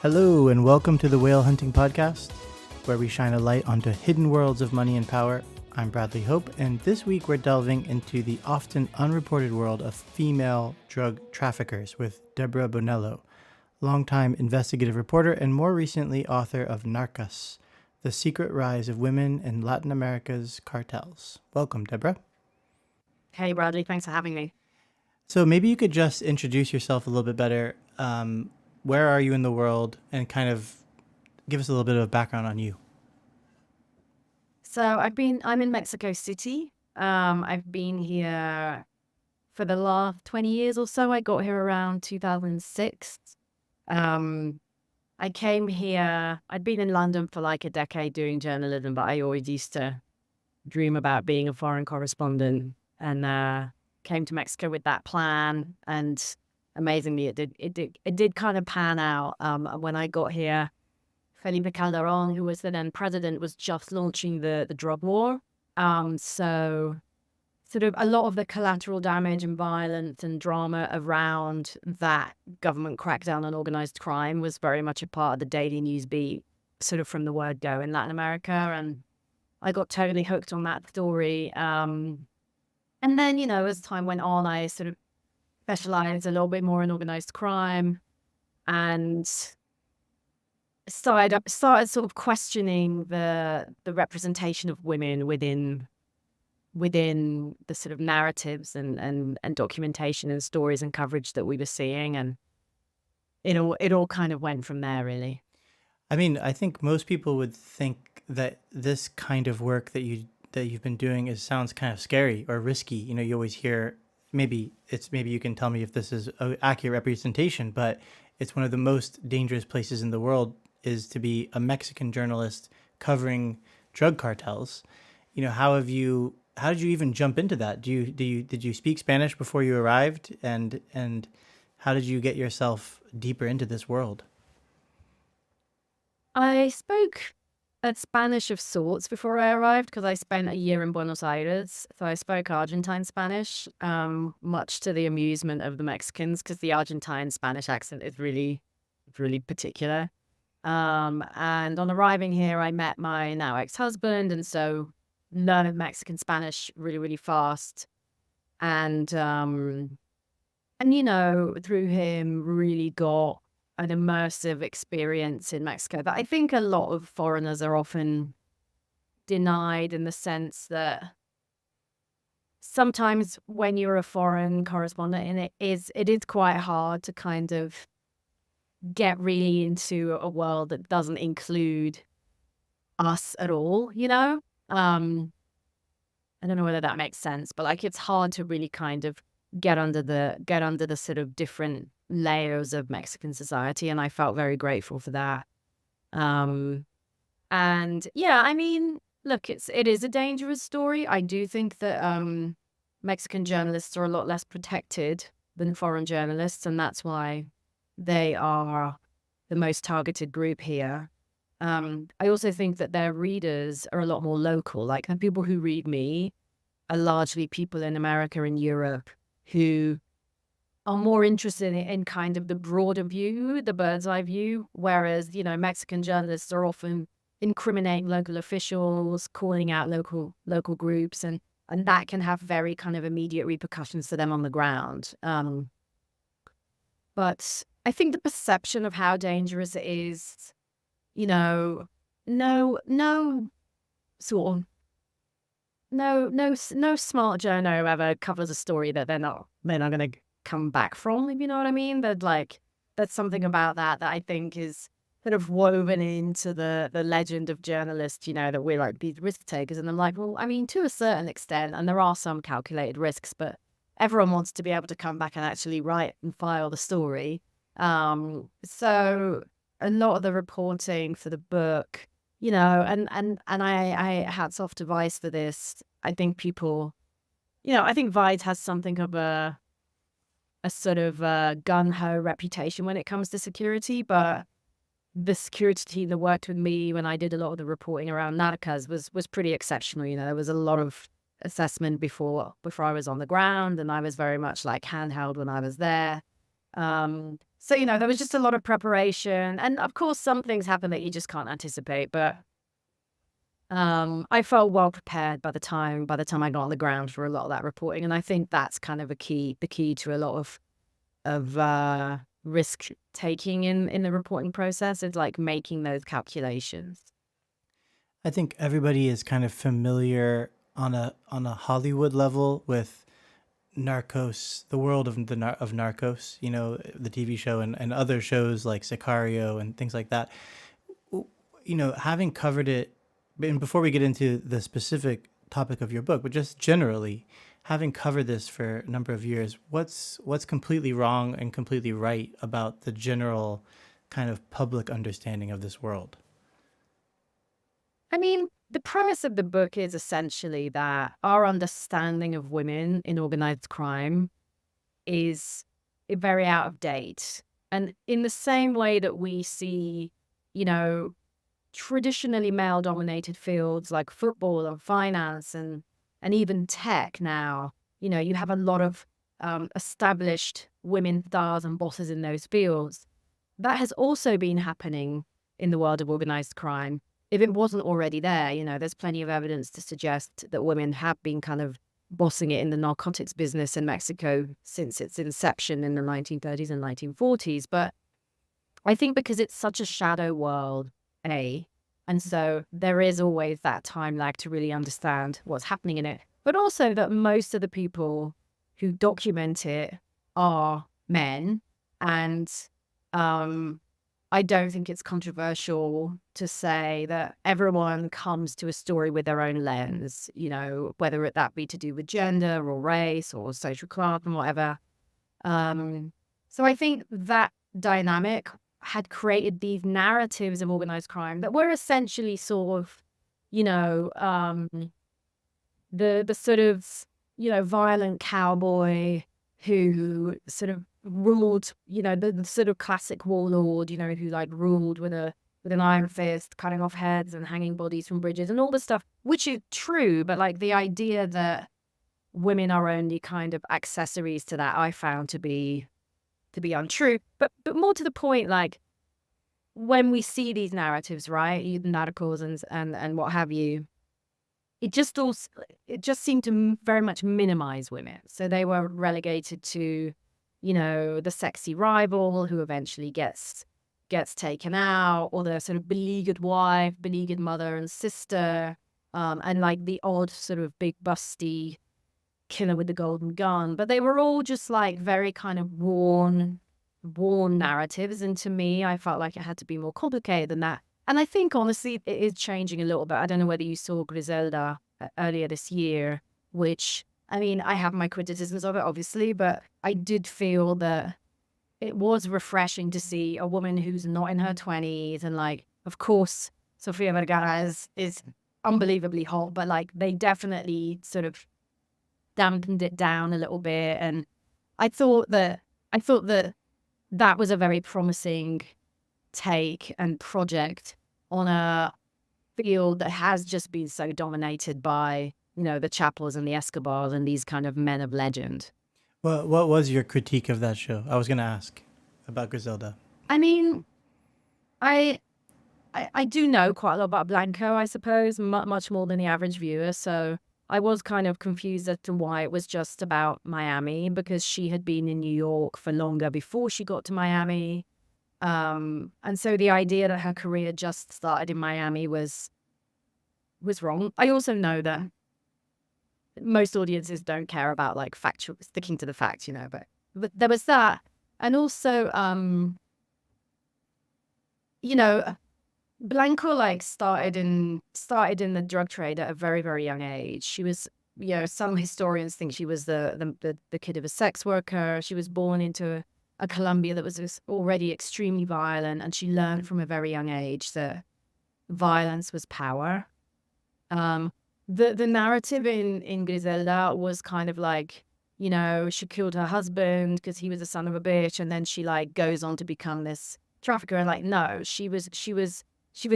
Hello, and welcome to the Whale Hunting Podcast, where we shine a light onto hidden worlds of money and power. I'm Bradley Hope, and this week we're delving into the often unreported world of female drug traffickers with Deborah Bonello, longtime investigative reporter and more recently author of Narcas, The Secret Rise of Women in Latin America's Cartels. Welcome, Deborah. Hey, Bradley. Thanks for having me. So maybe you could just introduce yourself a little bit better. Where are you in the world, and kind of give us a little bit of a background on you. So I'm in Mexico City. I've been here for the last 20 years or so. I got here around 2006. I came here, I'd been in London for like a decade doing journalism, but I always used to dream about being a foreign correspondent and came to Mexico with that plan. And amazingly, it did kind of pan out. When I got here, Felipe Calderon, who was the then president, was just launching the drug war. So sort of a lot of the collateral damage and violence and drama around that government crackdown on organized crime was very much a part of the daily news beat, sort of from the word go in Latin America. And I got totally hooked on that story. And then, as time went on, I sort of specialized a little bit more in organized crime and started sort of questioning the representation of women within the sort of narratives and documentation and stories and coverage that we were seeing, and it all kind of went from there, really. I mean, I think most people would think that this kind of work that you've been doing sounds kind of scary or risky. You always hear, maybe you can tell me if this is an accurate representation, but it's one of the most dangerous places in the world is to be a Mexican journalist covering drug cartels. How did you even jump into that? Did you speak Spanish before you arrived, and how did you get yourself deeper into this world? I spoke Spanish of sorts before I arrived because I spent a year in Buenos Aires. So I spoke Argentine Spanish, much to the amusement of the Mexicans, because the Argentine Spanish accent is really, really particular. And on arriving here, I met my now ex-husband, and so learned Mexican Spanish really, really fast. And through him, really got an immersive experience in Mexico that I think a lot of foreigners are often denied, in the sense that sometimes when you're a foreign correspondent, and it is quite hard to kind of get really into a world that doesn't include us at all, I don't know whether that makes sense, but like it's hard to really kind of get under the sort of different layers of Mexican society, and I felt very grateful for that. And yeah, I mean, look, it is a dangerous story. I do think that Mexican journalists are a lot less protected than foreign journalists, and that's why they are the most targeted group here. I also think that their readers are a lot more local. Like the people who read me are largely people in America and Europe who are more interested in kind of the broader view, the bird's eye view, whereas, Mexican journalists are often incriminating local officials, calling out local groups, and that can have very kind of immediate repercussions to them on the ground. But I think the perception of how dangerous it is, no sort of no smart journo ever covers a story that they're not going to come back from, if you know what I mean. But like, that's something about that I think is sort of woven into the legend of journalists, that we're like these risk takers. And I'm like, well, I mean, to a certain extent, and there are some calculated risks, but everyone wants to be able to come back and actually write and file the story. So a lot of the reporting for the book, and I hats off to Vice for this. I think people, I think Vice has something of a sort of gung-ho reputation when it comes to security, but the security team that worked with me when I did a lot of the reporting around Narcas was pretty exceptional. There was a lot of assessment before I was on the ground, and I was very much like handheld when I was there. So, there was just a lot of preparation. And of course, some things happen that you just can't anticipate. But I felt well prepared by the time I got on the ground for a lot of that reporting. And I think that's kind of the key to a lot of risk taking in the reporting process is like making those calculations. I think everybody is kind of familiar on a Hollywood level with Narcos, the world of Narcos, the TV show and other shows like Sicario and things like that. Having covered it, and before we get into the specific topic of your book, but just generally, having covered this for a number of years, what's completely wrong and completely right about the general kind of public understanding of this world? I mean, the premise of the book is essentially that our understanding of women in organized crime is very out of date. And in the same way that we see, you know, traditionally male dominated fields like football and finance and even tech now, you have a lot of established women stars and bosses in those fields. That has also been happening in the world of organized crime. If it wasn't already there, there's plenty of evidence to suggest that women have been kind of bossing it in the narcotics business in Mexico since its inception in the 1930s and 1940s. But I think because it's such a shadow world, and so there is always that time lag to really understand what's happening in it. But also that most of the people who document it are men. And I don't think it's controversial to say that everyone comes to a story with their own lens, whether that be to do with gender or race or social class and whatever. So I think that dynamic had created these narratives of organized crime that were essentially sort of, the sort of, violent cowboy who sort of ruled, the sort of classic warlord, who like ruled with an iron fist, cutting off heads and hanging bodies from bridges and all this stuff, which is true, but like the idea that women are only kind of accessories to that, I found to be untrue. But more to the point, like when we see these narratives, right, narcos and what have you, it just seemed to very much minimize women. So they were relegated to, the sexy rival who eventually gets taken out, or the sort of beleaguered wife, beleaguered mother and sister, and like the odd sort of big busty killer with the golden gun. But they were all just like very kind of worn narratives. And to me, I felt like it had to be more complicated than that. And I think, honestly, it is changing a little bit. I don't know whether you saw Griselda earlier this year, which, I mean, I have my criticisms of it, obviously, but I did feel that it was refreshing to see a woman who's not in her 20s. And, like, of course, Sofia Vergara is unbelievably hot, but, like, they definitely sort of dampened it down a little bit. And I thought that that was a very promising take and project on a field that has just been so dominated by, the Chapos and the Escobars and these kind of men of legend. What was your critique of that show? I was going to ask about Griselda. I mean, I do know quite a lot about Blanco, I suppose, much more than the average viewer. So I was kind of confused as to why it was just about Miami, because she had been in New York for longer before she got to Miami. And so the idea that her career just started in Miami was wrong. I also know that most audiences don't care about like factual sticking to the facts, but there was that. And also, Blanco like started in the drug trade at a very, very young age. She was, some historians think she was the kid of a sex worker. She was born into a Colombia that was already extremely violent, and she learned from a very young age that violence was power. The narrative in Griselda was kind of like, she killed her husband because he was a son of a bitch, and then she like goes on to become this trafficker. And like, no, she was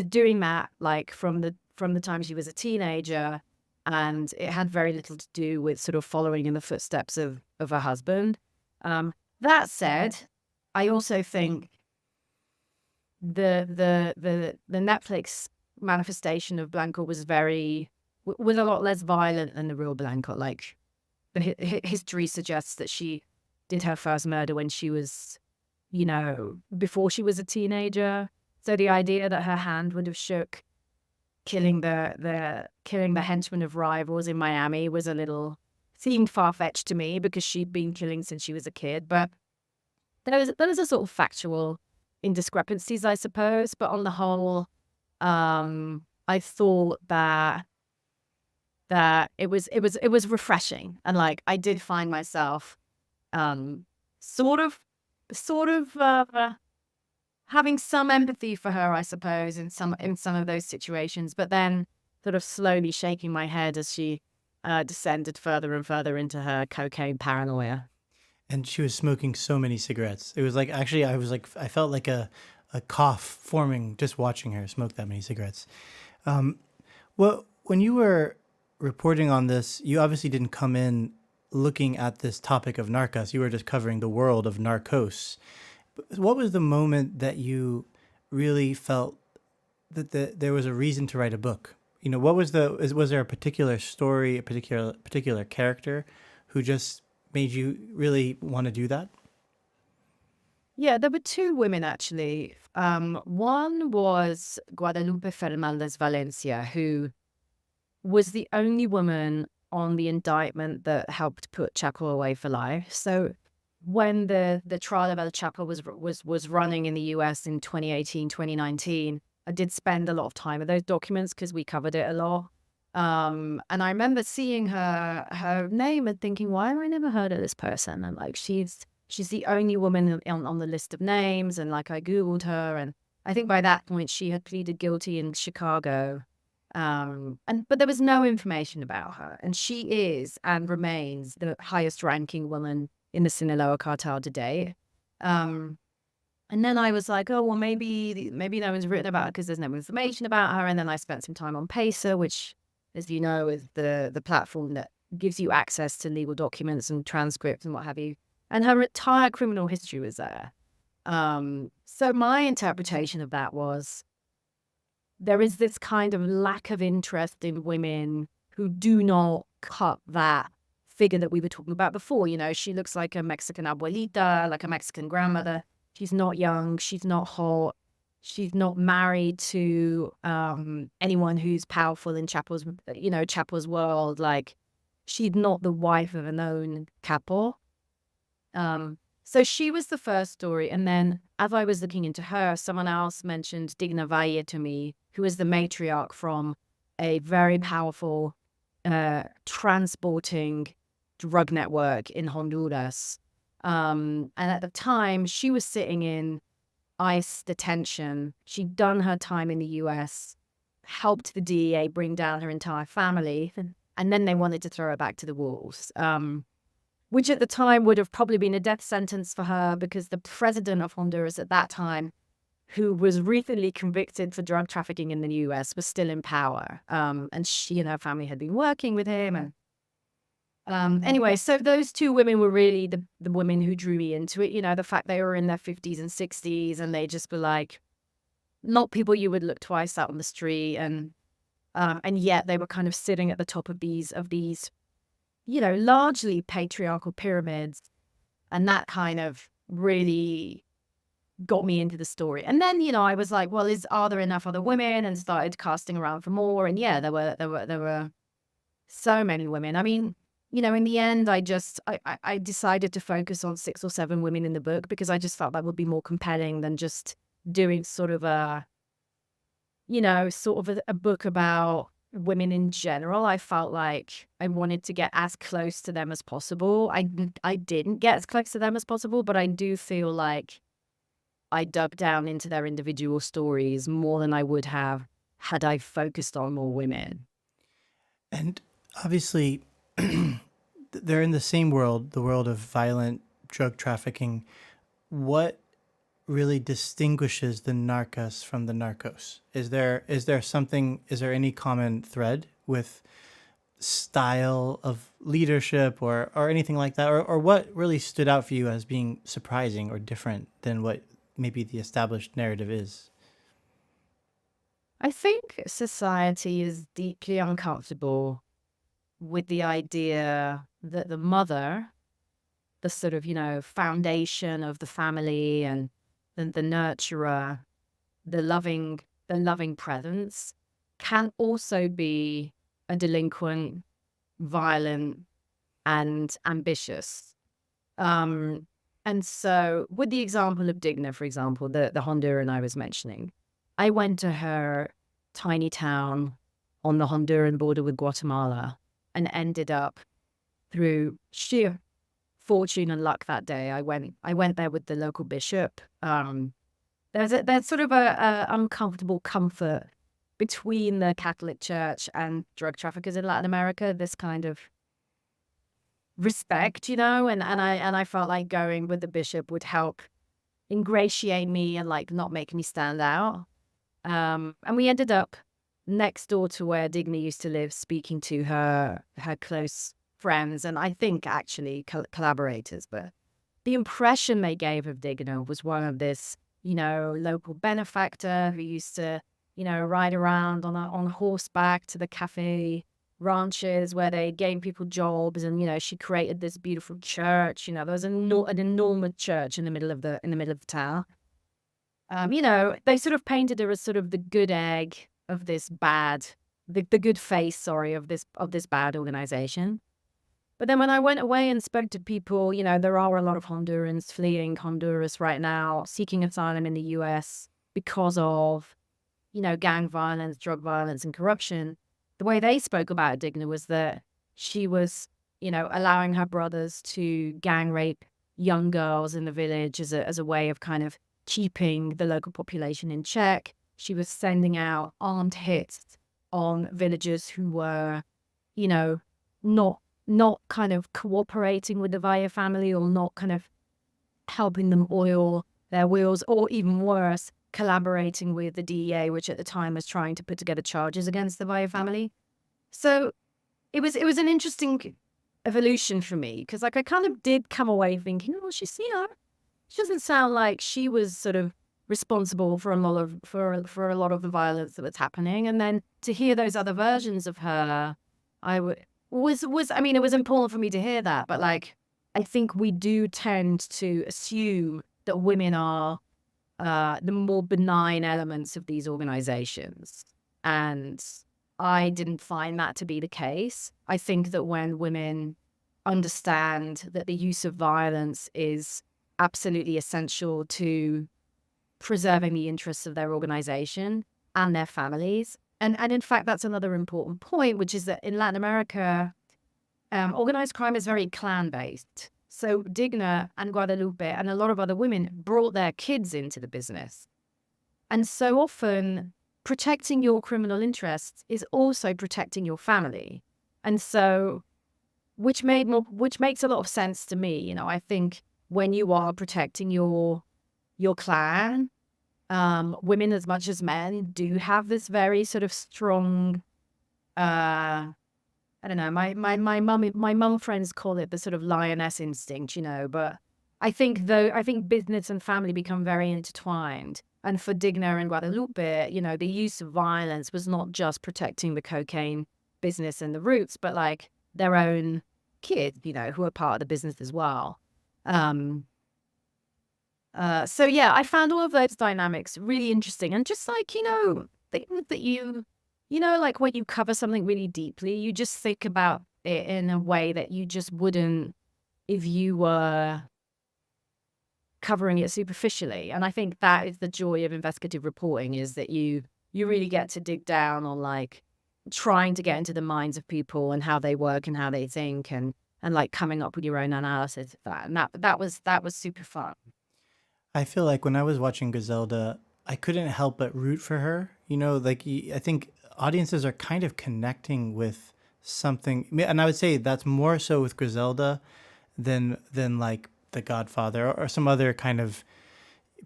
doing that like from the time she was a teenager, and it had very little to do with sort of following in the footsteps of her husband. That said, I also think the Netflix manifestation of Blanco was was a lot less violent than the real Blanco. Like the history suggests that she did her first murder when she was, before she was a teenager. So the idea that her hand would have shook killing the henchmen of rivals in Miami was seemed far fetched to me because she'd been killing since she was a kid. But there was a sort of factual indiscrepancies, I suppose. But on the whole, I thought that it was refreshing, and like I did find myself um sort of sort of having some empathy for her, I suppose, in some of those situations, but then sort of slowly shaking my head as she descended further and further into her cocaine paranoia. And she was smoking so many cigarettes. It was like, actually, I felt like a cough forming just watching her smoke that many cigarettes. Well, when you were reporting on this, you obviously didn't come in looking at this topic of Narcas. You were just covering the world of Narcos. What was the moment that you really felt that there was a reason to write a book? What was was there a particular story, a particular character who just made you really want to do that? Yeah, there were two women actually. One was Guadalupe Fernandez Valencia, who was the only woman on the indictment that helped put Chapo away for life. So when the trial of El Chapo was running in the US in 2018, 2019, I did spend a lot of time with those documents because we covered it a lot. And I remember seeing her name and thinking, why have I never heard of this person? And like she's the only woman on the list of names. And like I Googled her, and I think by that point she had pleaded guilty in Chicago. But there was no information about her. And she is and remains the highest ranking woman in the Sinaloa cartel today. Um, and then I was like, oh, well, maybe no one's written about her because there's no information about her. And then I spent some time on Pacer, which, as you know, is the platform that gives you access to legal documents and transcripts and what have you. And her entire criminal history was there. So my interpretation of that was there is this kind of lack of interest in women who do not cut that figure that we were talking about before. She looks like a Mexican abuelita, like a Mexican grandmother. She's not young. She's not hot. She's not married to anyone who's powerful in Chapo's world. Like, she's not the wife of a known capo. So she was the first story. And then as I was looking into her, someone else mentioned Digna Valle to me, who is the matriarch from a very powerful transporting drug network in Honduras. And at the time, she was sitting in ICE detention. She'd done her time in the US, helped the DEA bring down her entire family, and then they wanted to throw her back to the wolves. Which at the time would have probably been a death sentence for her because the president of Honduras at that time, who was recently convicted for drug trafficking in the US, was still in power. And she and her family had been working with him. And anyway, so those two women were really the women who drew me into it. The fact they were in their 50s and 60s and they just were like, not people you would look twice out on the street. And yet they were kind of sitting at the top of these largely patriarchal pyramids. And that kind of really got me into the story. And then, I was like, well, are there enough other women? And started casting around for more. And yeah, there were so many women. I mean, in the end, I decided to focus on 6 or 7 women in the book because I just felt that would be more compelling than just doing sort of a book about women in general. I felt like I wanted to get as close to them as possible. I didn't get as close to them as possible, but I do feel like I dug down into their individual stories more than I would have had I focused on more women. And obviously, they're in the same world, the world of violent drug trafficking. What really distinguishes the narcas from the narcos? Is there any common thread with style of leadership or anything like that, or what really stood out for you as being surprising or different than what maybe the established narrative is? I think society is deeply uncomfortable with the idea that the mother, the sort of, foundation of the family and the nurturer, the loving, the loving presence, can also be a delinquent, violent, and ambitious. Um, and so, with the example of Digna, for example, the Honduran I was mentioning, I went to her tiny town on the Honduran border with Guatemala and ended up through sheer fortune and luck that day. I went there with the local bishop. There's sort of a uncomfortable comfort between the Catholic Church and drug traffickers in Latin America. This kind of respect, and I felt like going with the bishop would help ingratiate me and like not make me stand out. And we ended up next door to where Digna used to live, speaking to her close friends, and I think actually collaborators. But the impression they gave of Digna was one of this, local benefactor who used to, ride around on horseback to the cafe ranches where they gave people jobs, and she created this beautiful church. There was an enormous church in the middle of the town. They sort of painted her as sort of the good egg of this bad, the good face, sorry, of this bad organization. But then when I went away and spoke to people, there are a lot of Hondurans fleeing Honduras right now, seeking asylum in the US because of, gang violence, drug violence, and corruption. The way they spoke about Digna was that she was, allowing her brothers to gang rape young girls in the village as a way of kind of keeping the local population in check. She was sending out armed hits on villagers who were, not kind of cooperating with the Valle family, or not kind of helping them oil their wheels, or even worse, collaborating with the DEA, which at the time was trying to put together charges against the Valle family. So it was an interesting evolution for me, because like I kind of did come away thinking, oh, she doesn't sound like she was sort of responsible for a lot of the violence that was happening. And then to hear those other versions of her, I mean, it was important for me to hear that, but like, I think we do tend to assume that women are the more benign elements of these organizations. And I didn't find that to be the case. I think that when women understand that the use of violence is absolutely essential to preserving the interests of their organization and their families. And in fact, that's another important point, which is that in Latin America, organized crime is very clan-based. So Digna and Guadalupe and a lot of other women brought their kids into the business. And so often, protecting your criminal interests is also protecting your family. And so, which makes a lot of sense to me. I think when you are protecting your clan, women as much as men do have this very sort of strong, I don't know, my mum friends call it the sort of lioness instinct, but I think business and family become very intertwined. And for Digna and Guadalupe, the use of violence was not just protecting the cocaine business and the roots, but like their own kids, who are part of the business as well. So yeah, I found all of those dynamics really interesting. And just like, things that like when you cover something really deeply, you just think about it in a way that you just wouldn't if you were covering it superficially. And I think that is the joy of investigative reporting, is that you really get to dig down on like trying to get into the minds of people and how they work and how they think, and like coming up with your own analysis of that. And that was super fun. I feel like when I was watching Griselda, I couldn't help but root for her. I think audiences are kind of connecting with something, and I would say that's more so with Griselda than like The Godfather or some other kind of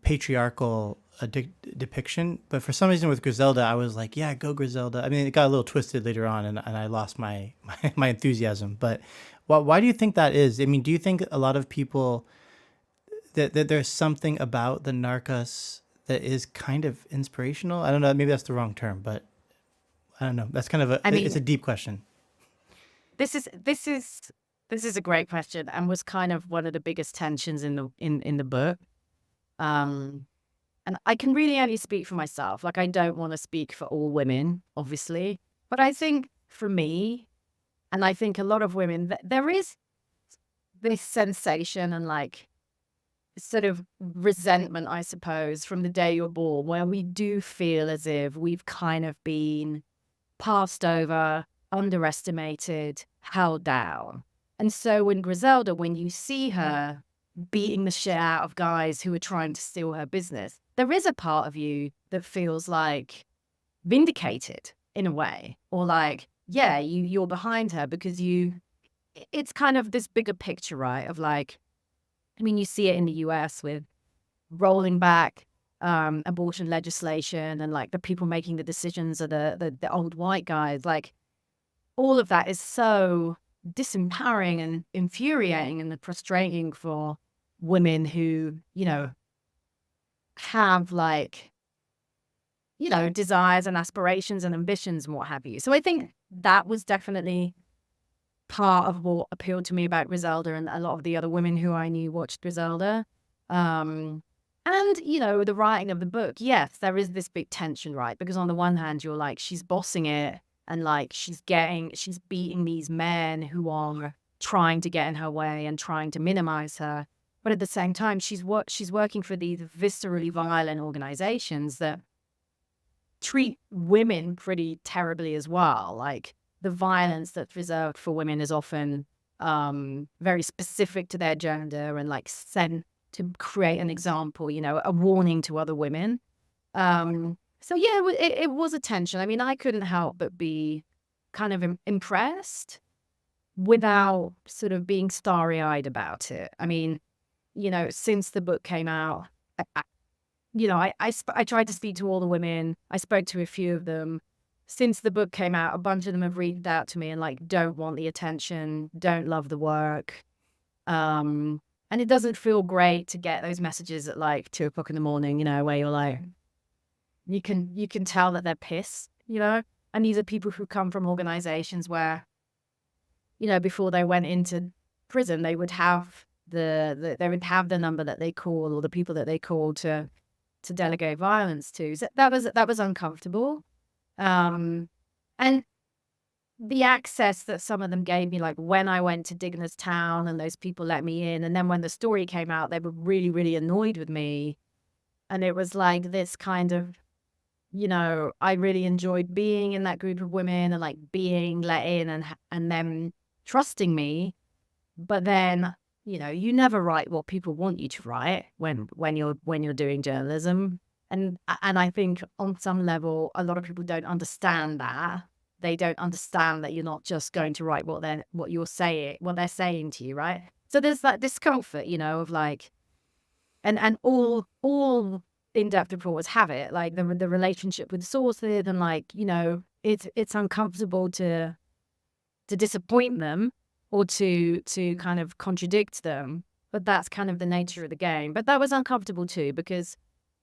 patriarchal depiction. But for some reason with Griselda, I was like, yeah, go Griselda. I mean, it got a little twisted later on, and I lost my enthusiasm. But why do you think that is? I mean, do you think a lot of people that there's something about the Narcos that is kind of inspirational? I don't know. Maybe that's the wrong term, but I don't know. That's kind of I it's mean, a deep question. this is a great question, and was kind of one of the biggest tensions in the book. Um, and I can really only speak for myself. Like, I don't want to speak for all women, obviously, but I think for me, and I think a lot of women, there is this sensation and like sort of resentment, I suppose, from the day you're born, where we do feel as if we've kind of been passed over, underestimated, held down. And so when Griselda, when you see her beating the shit out of guys who are trying to steal her business, there is a part of you that feels like vindicated in a way, or like, yeah, you're behind her because it's kind of this bigger picture, right? Of like, I mean, you see it in the US with rolling back abortion legislation, and like the people making the decisions are the old white guys. Like, all of that is so disempowering and infuriating and frustrating for women who, have like, desires and aspirations and ambitions and what have you. So I think that was definitely part of what appealed to me about Griselda, and a lot of the other women who I knew watched Griselda. And, the writing of the book, yes, there is this big tension, right? Because on the one hand, you're like, she's bossing it, and like she's beating these men who are trying to get in her way and trying to minimize her. But at the same time, she's working for these viscerally violent organizations that treat women pretty terribly as well. Like, the violence that's reserved for women is often very specific to their gender and like sent to create an example, a warning to other women. So yeah, it was a tension. I mean, I couldn't help but be kind of impressed without sort of being starry-eyed about it. I mean, since the book came out, I tried to speak to all the women. I spoke to a few of them. Since the book came out, a bunch of them have reached out to me and like don't want the attention, don't love the work. And it doesn't feel great to get those messages at like 2 o'clock in the morning, where you're like, you can tell that they're pissed, And these are people who come from organizations where, before they went into prison, they would have they would have the number that they call, or the people that they call to delegate violence to. So that was uncomfortable. And the access that some of them gave me, like when I went to Digna's town and those people let me in, and then when the story came out, they were really, really annoyed with me. And it was like this kind of, I really enjoyed being in that group of women and like being let in and them trusting me. But then, you never write what people want you to write when you're doing journalism. And I think on some level, a lot of people don't understand that. They don't understand that you're not just going to write what they're saying to you, right? So there's that discomfort, of like, and all in-depth reporters have it, like the relationship with sources, and like, it's uncomfortable to disappoint them or to kind of contradict them, but that's kind of the nature of the game. But that was uncomfortable too, because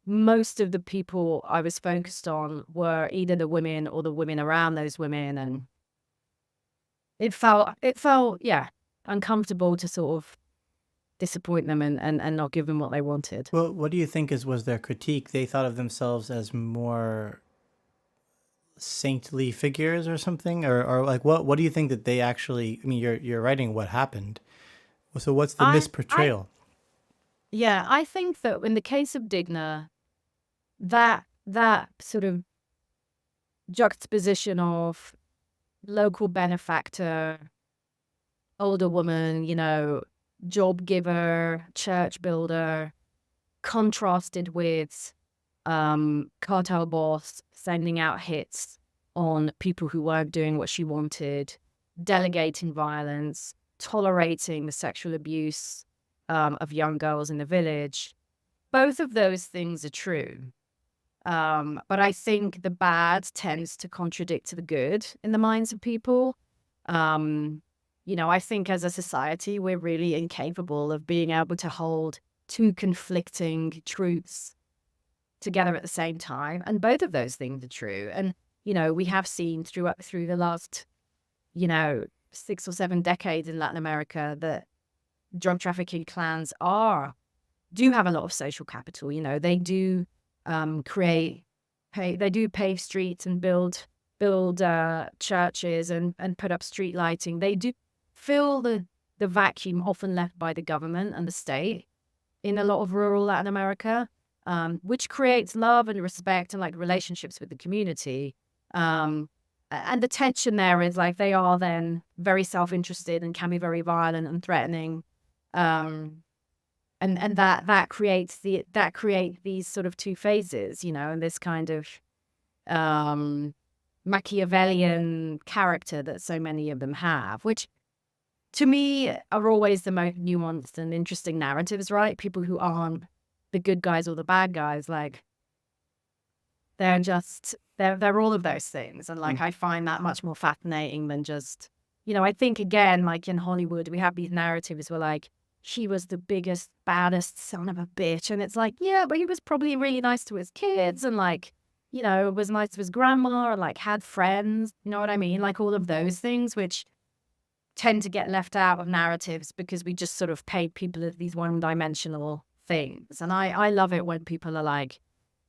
most of the people I was focused on were either the women or the women around those women, and it felt yeah, uncomfortable to sort of disappoint them and not give them what they wanted. Well, what do you think was their critique? They thought of themselves as more saintly figures or something, or like what do you think that they actually? I mean, you're writing what happened, so what's the I misportrayal? Yeah, I think that in the case of Digna, that sort of juxtaposition of local benefactor, older woman, job giver, church builder, contrasted with cartel boss sending out hits on people who weren't doing what she wanted, delegating violence, tolerating the sexual abuse of young girls in the village. Both of those things are true. But I think the bad tends to contradict the good in the minds of people. Um, I think as a society, we're really incapable of being able to hold two conflicting truths together at the same time. And both of those things are true. And, we have seen through the last, 6 or 7 decades in Latin America that drug trafficking clans do have a lot of social capital. They do they do pave streets and build churches and put up street lighting. They do fill the vacuum often left by the government and the state in a lot of rural Latin America, which creates love and respect and like relationships with the community. And the tension there is like they are then very self-interested and can be very violent and threatening. And that creates these sort of two phases, and this kind of Machiavellian character that so many of them have, which to me are always the most nuanced and interesting narratives, right? People who aren't the good guys or the bad guys, like they're all of those things. And like I find that much more fascinating than just, I think again, like in Hollywood, we have these narratives where like he was the biggest, baddest son of a bitch. And it's like, yeah, but he was probably really nice to his kids and like, was nice to his grandma and like had friends. You know what I mean? Like all of those things, which tend to get left out of narratives because we just sort of paint people as these one-dimensional things. And I love it when people are like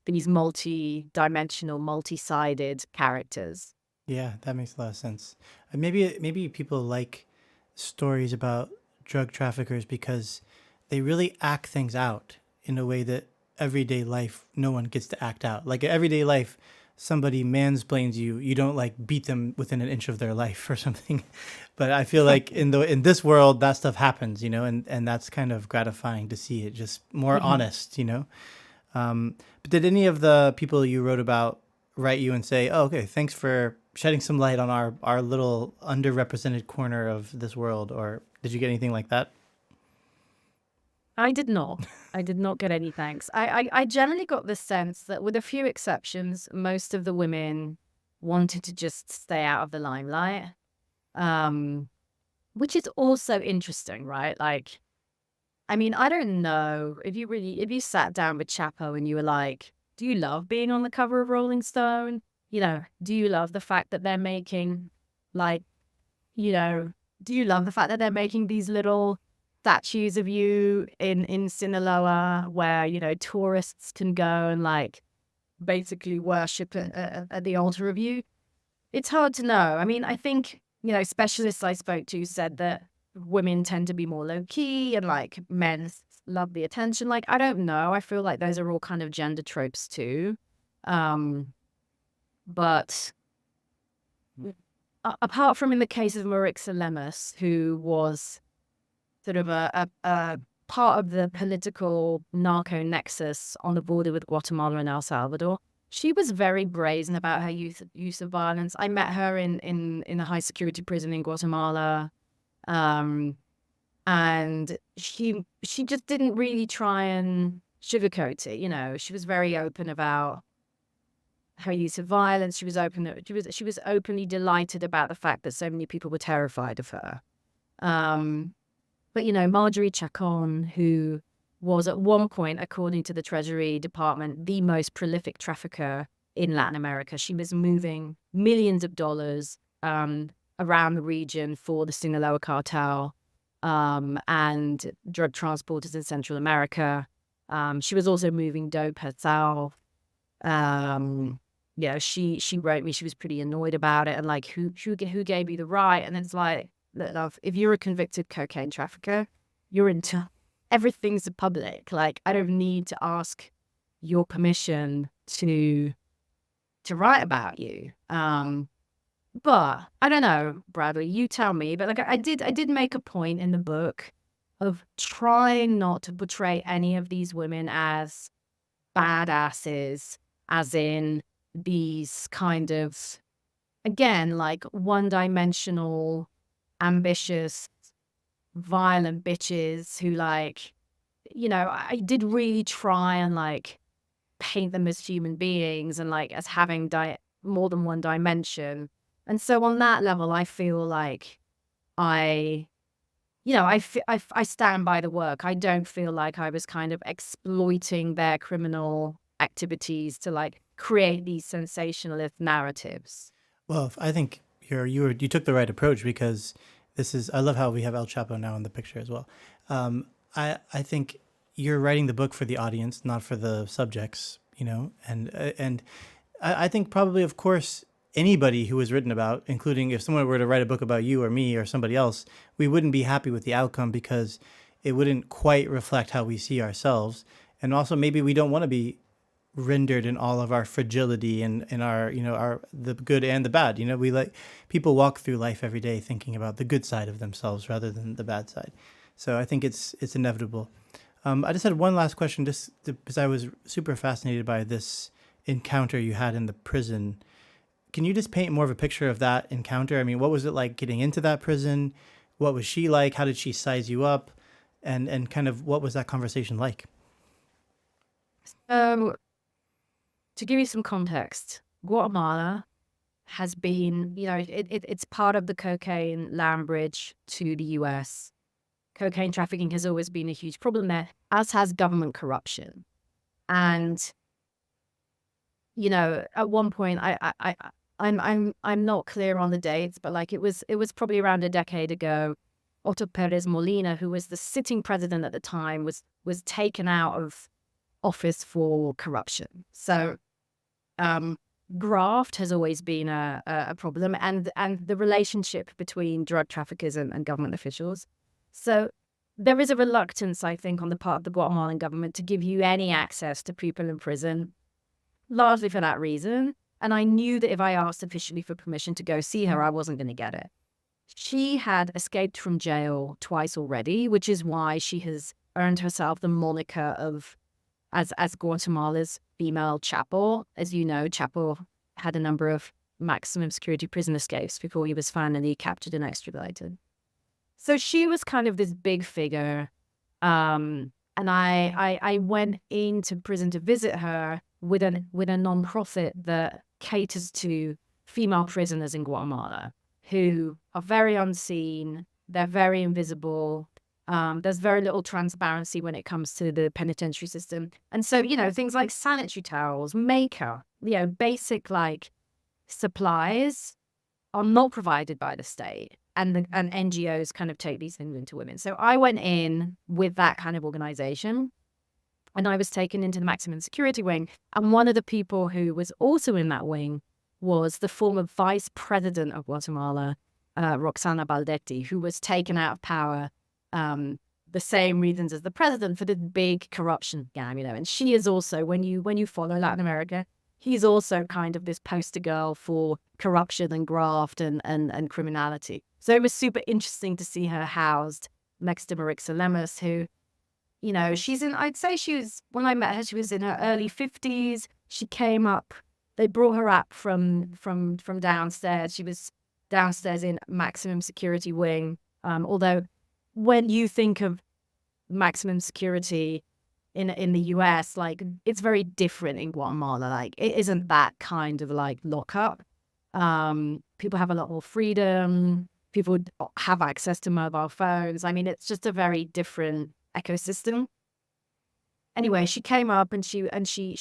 these multi-dimensional, multi-sided characters. Yeah, that makes a lot of sense. Maybe people like stories about drug traffickers because they really act things out in a way that everyday life no one gets to act out. Like everyday life, somebody mansplains you, you don't like beat them within an inch of their life or something. But I feel like in this world that stuff happens, and that's kind of gratifying to see it just more honest. But did any of the people you wrote about write you and say, "Oh, okay, thanks for shedding some light on our little underrepresented corner of this world," or did you get anything like that? I did not. I did not get any thanks. I generally got the sense that, with a few exceptions, most of the women wanted to just stay out of the limelight, which is also interesting, right? Like, I mean, I don't know if you sat down with Chapo and you were like, do you love being on the cover of Rolling Stone? Do you love the fact that they're making like, you know, do you love the fact that they're making these little statues of you in Sinaloa where, tourists can go and like basically worship at the altar of you? It's hard to know. I mean, I think, specialists I spoke to said that women tend to be more low key and like men love the attention. Like, I don't know. I feel like those are all kind of gender tropes too. But apart from in the case of Marixa Lemus, who was sort of a part of the political narco nexus on the border with Guatemala and El Salvador, she was very brazen about her use of violence. I met her in a high security prison in Guatemala, and she just didn't really try and sugarcoat it. She was very open about her use of violence. She was openly delighted about the fact that so many people were terrified of her. But Marjorie Chacon, who was at one point, according to the Treasury Department, the most prolific trafficker in Latin America. She was moving millions of dollars around the region for the Sinaloa cartel and drug transporters in Central America. She was also moving dope herself. She wrote me. She was pretty annoyed about it and like, who gave you the right? And it's like, look, love, if you're a convicted cocaine trafficker, you're into everything's public. Like, I don't need to ask your permission to write about you. But I don't know, Bradley, you tell me. But like, I did make a point in the book of trying not to portray any of these women as badasses, as in these kind of, again, like one-dimensional, ambitious, violent bitches who like, I did really try and like paint them as human beings and like as having more than one dimension. And so on that level, I feel like I, I stand by the work. I don't feel like I was kind of exploiting their criminal activities to like create these sensationalist narratives. Well, I think you took the right approach, because this is, I love how we have El Chapo now in the picture as well. I think you're writing the book for the audience, not for the subjects, and I think probably, of course, anybody who was written about, including if someone were to write a book about you or me or somebody else, we wouldn't be happy with the outcome, because it wouldn't quite reflect how we see ourselves. And also maybe we don't want to be rendered in all of our fragility and in our, our, the good and the bad. We like, people walk through life every day thinking about the good side of themselves rather than the bad side. So I think it's inevitable. I just had one last question, because I was super fascinated by this encounter you had in the prison. Can you just paint more of a picture of that encounter? I mean, what was it like getting into that prison? What was she like? How did she size you up? And kind of what was that conversation like? Um, to give you some context, Guatemala has been, it's part of the cocaine land bridge to the US. Cocaine trafficking has always been a huge problem there, as has government corruption. And, at one point, I'm not clear on the dates, but like it was probably around a decade ago. Otto Perez Molina, who was the sitting president at the time, was taken out of office for corruption. So graft has always been a problem, and the relationship between drug traffickers and government officials. So there is a reluctance, I think, on the part of the Guatemalan government to give you any access to people in prison, largely for that reason. And I knew that if I asked officially for permission to go see her, I wasn't going to get it. She had escaped from jail twice already, which is why she has earned herself the moniker of as Guatemala's female Chapo. As you know, Chapo had a number of maximum security prison escapes before he was finally captured and extradited. So she was kind of this big figure. And I went into prison to visit her with a nonprofit that caters to female prisoners in Guatemala who are very unseen. They're very invisible. There's very little transparency when it comes to the penitentiary system. And so, things like sanitary towels, makeup, basic like supplies are not provided by the state. And NGOs kind of take these things into women. So I went in with that kind of organization, and I was taken into the maximum security wing. And one of the people who was also in that wing was the former vice president of Guatemala, Roxana Baldetti, who was taken out of power the same reasons as the president for this big corruption scam, And she is also, when you follow Latin America, he's also kind of this poster girl for corruption and graft and criminality. So it was super interesting to see her housed next to Marixa Lemus, who, I'd say when I met her, she was in her early 50s. She came up, they brought her up from downstairs. She was downstairs in maximum security wing. Although when you think of maximum security in the US, like it's very different in Guatemala. Like it isn't that kind of like lockup. People have a lot more freedom. People have access to mobile phones. I mean, it's just a very different ecosystem. Anyway, she came up and she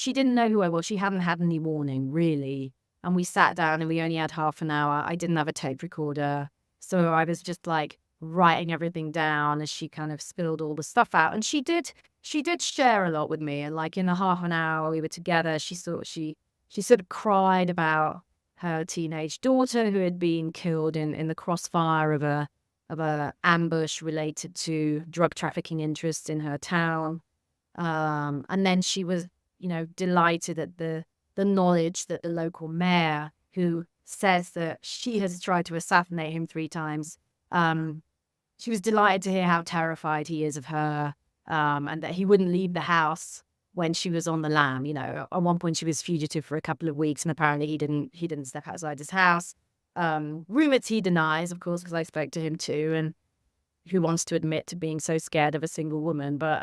didn't know who I was. She hadn't had any warning really. And we sat down and we only had half an hour. I didn't have a tape recorder. So I was just like writing everything down as she kind of spilled all the stuff out. And she did share a lot with me. And like in the half an hour we were together, she sort of cried about her teenage daughter who had been killed in the crossfire of a ambush related to drug trafficking interests in her town. And then she was, delighted at the knowledge that the local mayor, who says that she has tried to assassinate him 3 times, she was delighted to hear how terrified he is of her, and that he wouldn't leave the house when she was on the lam. At one point she was fugitive for a couple of weeks, and apparently he didn't step outside his house. Rumors he denies, of course, because I spoke to him too, and who wants to admit to being so scared of a single woman? But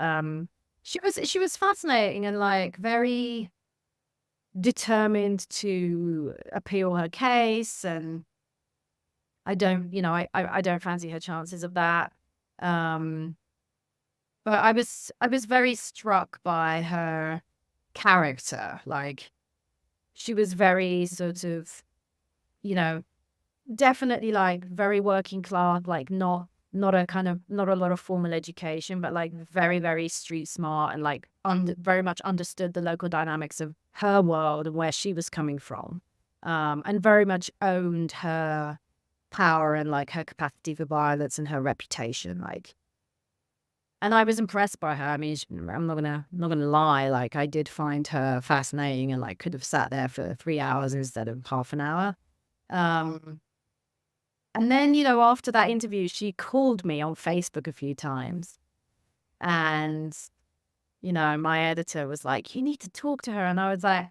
she was fascinating and like very determined to appeal her case, and I don't, I don't fancy her chances of that. Um, but I was very struck by her character. Like, she was very sort of, you know, definitely like very working class, like not a kind of not a lot of formal education, but like very, very street smart, and like very much understood the local dynamics of her world and where she was coming from. And very much owned her power and like her capacity for violence and her reputation. Like, and I was impressed by her. I mean, I'm not gonna lie. Like, I did find her fascinating, and like could have sat there for 3 hours instead of half an hour. Um, and then, after that interview, she called me on Facebook a few times. And, my editor was like, you need to talk to her. And I was like,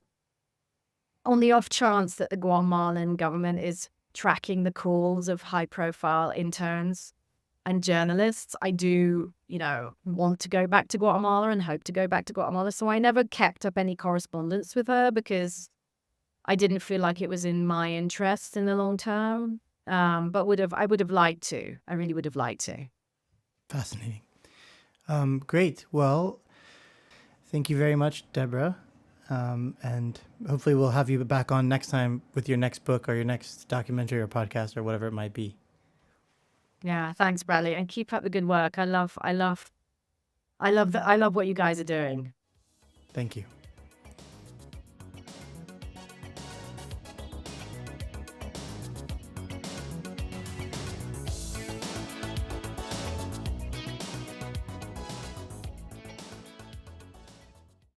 on the off chance that the Guatemalan government is tracking the calls of high profile interns and journalists, I do, want to go back to Guatemala and hope to go back to Guatemala. So I never kept up any correspondence with her because I didn't feel like it was in my interest in the long term. But I would have liked to. I really would have liked to. Fascinating. Great. Well, thank you very much, Deborah. And hopefully we'll have you back on next time with your next book or your next documentary or podcast or whatever it might be. Yeah, thanks, Bradley, and keep up the good work. I love what you guys are doing. Thank you.